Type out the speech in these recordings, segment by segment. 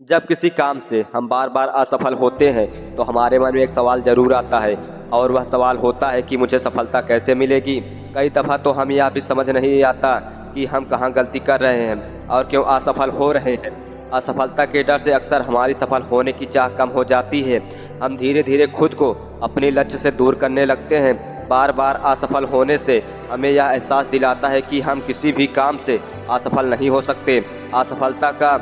जब किसी काम से हम बार बार असफल होते हैं तो हमारे मन में एक सवाल ज़रूर आता है और वह सवाल होता है कि मुझे सफलता कैसे मिलेगी। कई दफ़ा तो हम यह भी समझ नहीं आता कि हम कहाँ गलती कर रहे हैं और क्यों असफल हो रहे हैं। असफलता के डर से अक्सर हमारी सफल होने की चाह कम हो जाती है। हम धीरे धीरे खुद को अपने लक्ष्य से दूर करने लगते हैं। बार बार असफल होने से हमें यह एहसास दिलाता है कि हम किसी भी काम से असफल नहीं हो सकते। असफलता का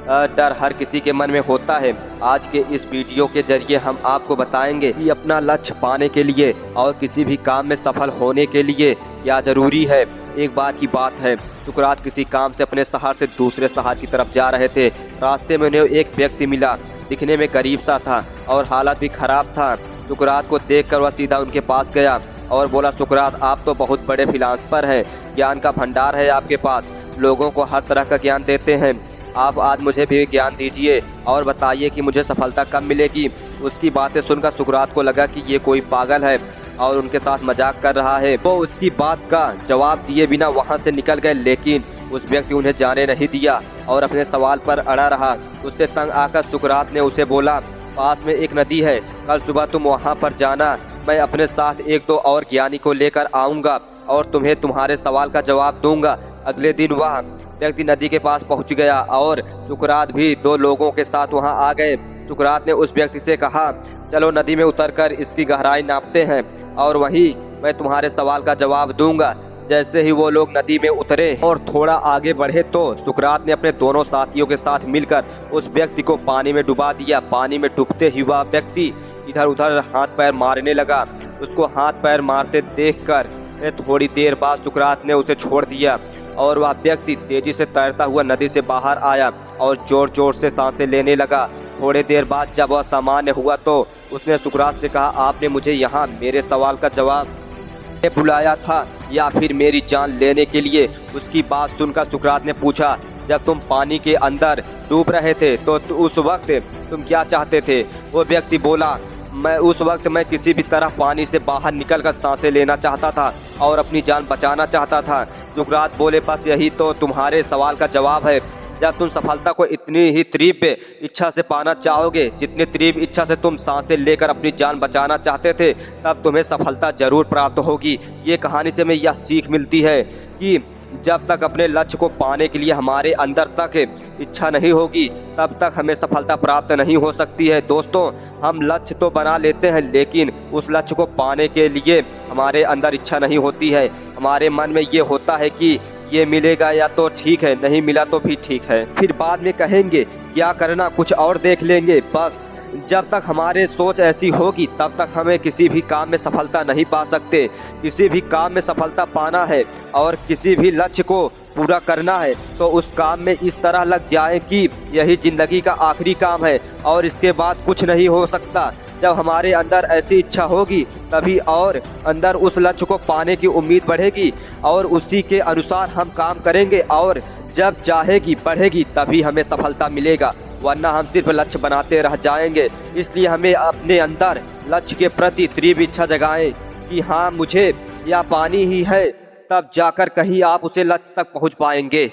डर हर किसी के मन में होता है। आज के इस वीडियो के जरिए हम आपको बताएंगे कि अपना लक्ष्य पाने के लिए और किसी भी काम में सफल होने के लिए क्या जरूरी है। एक बार की बात है, सुकरात किसी काम से अपने शहर से दूसरे शहर की तरफ जा रहे थे। रास्ते में उन्हें एक व्यक्ति मिला, दिखने में गरीब सा था और हालत भी खराब था। सुकरात को देखकर वह सीधा उनके पास गया और बोला, सुकरात आप तो बहुत बड़े फिलासफर हैं, ज्ञान का भंडार है आपके पास, लोगों को हर तरह का ज्ञान देते हैं। आप आज मुझे भी ज्ञान दीजिए और बताइए कि मुझे सफलता कब मिलेगी। उसकी बातें सुनकर सुकरात को लगा कि ये कोई पागल है और उनके साथ मजाक कर रहा है। वो उसकी बात का जवाब दिए बिना वहां से निकल गए, लेकिन उस व्यक्ति उन्हें जाने नहीं दिया और अपने सवाल पर अड़ा रहा। उससे तंग आकर सुकरात ने उसे बोला, पास में एक नदी है, कल सुबह तुम वहां पर जाना, मैं अपने साथ एक दो और ज्ञानी को लेकर आऊँगा और तुम्हें तुम्हारे सवाल का जवाब दूंगा। अगले दिन वह व्यक्ति नदी के पास पहुंच गया और सुकरात भी दो लोगों के साथ वहां आ गए। सुकरात ने उस व्यक्ति से कहा, चलो नदी में उतरकर इसकी गहराई नापते हैं और वहीं मैं तुम्हारे सवाल का जवाब दूंगा। जैसे ही वो लोग नदी में उतरे और थोड़ा आगे बढ़े तो सुकरात ने अपने दोनों साथियों के साथ मिलकर उस व्यक्ति को पानी में डुबा दिया। पानी में डूबते ही वह व्यक्ति इधर उधर हाथ पैर मारने लगा। उसको हाथ पैर मारते देखकर थोड़ी देर बाद सुकरात ने उसे छोड़ दिया और वह व्यक्ति तेजी से तैरता हुआ नदी से बाहर आया और जोर जोर से सांसें लेने लगा। थोड़ी देर बाद जब वह सामान्य हुआ तो उसने सुकरात से कहा, आपने मुझे यहाँ मेरे सवाल का जवाब बुलाया था या फिर मेरी जान लेने के लिए? उसकी बात सुनकर सुकरात ने पूछा, जब तुम पानी के अंदर डूब रहे थे तो उस वक्त तुम क्या चाहते थे? वो व्यक्ति बोला, उस वक्त मैं किसी भी तरह पानी से बाहर निकलकर सांसें लेना चाहता था और अपनी जान बचाना चाहता था। सुकरात बोले, बस यही तो तुम्हारे सवाल का जवाब है। जब तुम सफलता को इतनी ही तीव्र इच्छा से पाना चाहोगे जितनी तीव्र इच्छा से तुम सांसें लेकर अपनी जान बचाना चाहते थे, तब तुम्हें सफलता जरूर प्राप्त होगी। ये कहानी से हमें यह सीख मिलती है कि जब तक अपने लक्ष्य को पाने के लिए हमारे अंदर तक इच्छा नहीं होगी तब तक हमें सफलता प्राप्त नहीं हो सकती है। दोस्तों, हम लक्ष्य तो बना लेते हैं लेकिन उस लक्ष्य को पाने के लिए हमारे अंदर इच्छा नहीं होती है। हमारे मन में ये होता है कि ये मिलेगा या तो ठीक है, नहीं मिला तो भी ठीक है, फिर बाद में कहेंगे क्या करना, कुछ और देख लेंगे। बस जब तक हमारे सोच ऐसी होगी तब तक हमें किसी भी काम में सफलता नहीं पा सकते। किसी भी काम में सफलता पाना है और किसी भी लक्ष्य को पूरा करना है तो उस काम में इस तरह लग जाए कि यही जिंदगी का आखिरी काम है और इसके बाद कुछ नहीं हो सकता। जब हमारे अंदर ऐसी इच्छा होगी तभी और अंदर उस लक्ष्य को पाने की उम्मीद बढ़ेगी और उसी के अनुसार हम काम करेंगे और जब चाहेगी बढ़ेगी तभी हमें सफलता मिलेगा, वरना हम सिर्फ लक्ष्य बनाते रह जाएंगे। इसलिए हमें अपने अंदर लक्ष्य के प्रति तीव्र इच्छा जगाएं कि हाँ मुझे यह पानी ही है, तब जाकर कहीं आप उसे लक्ष्य तक पहुंच पाएंगे।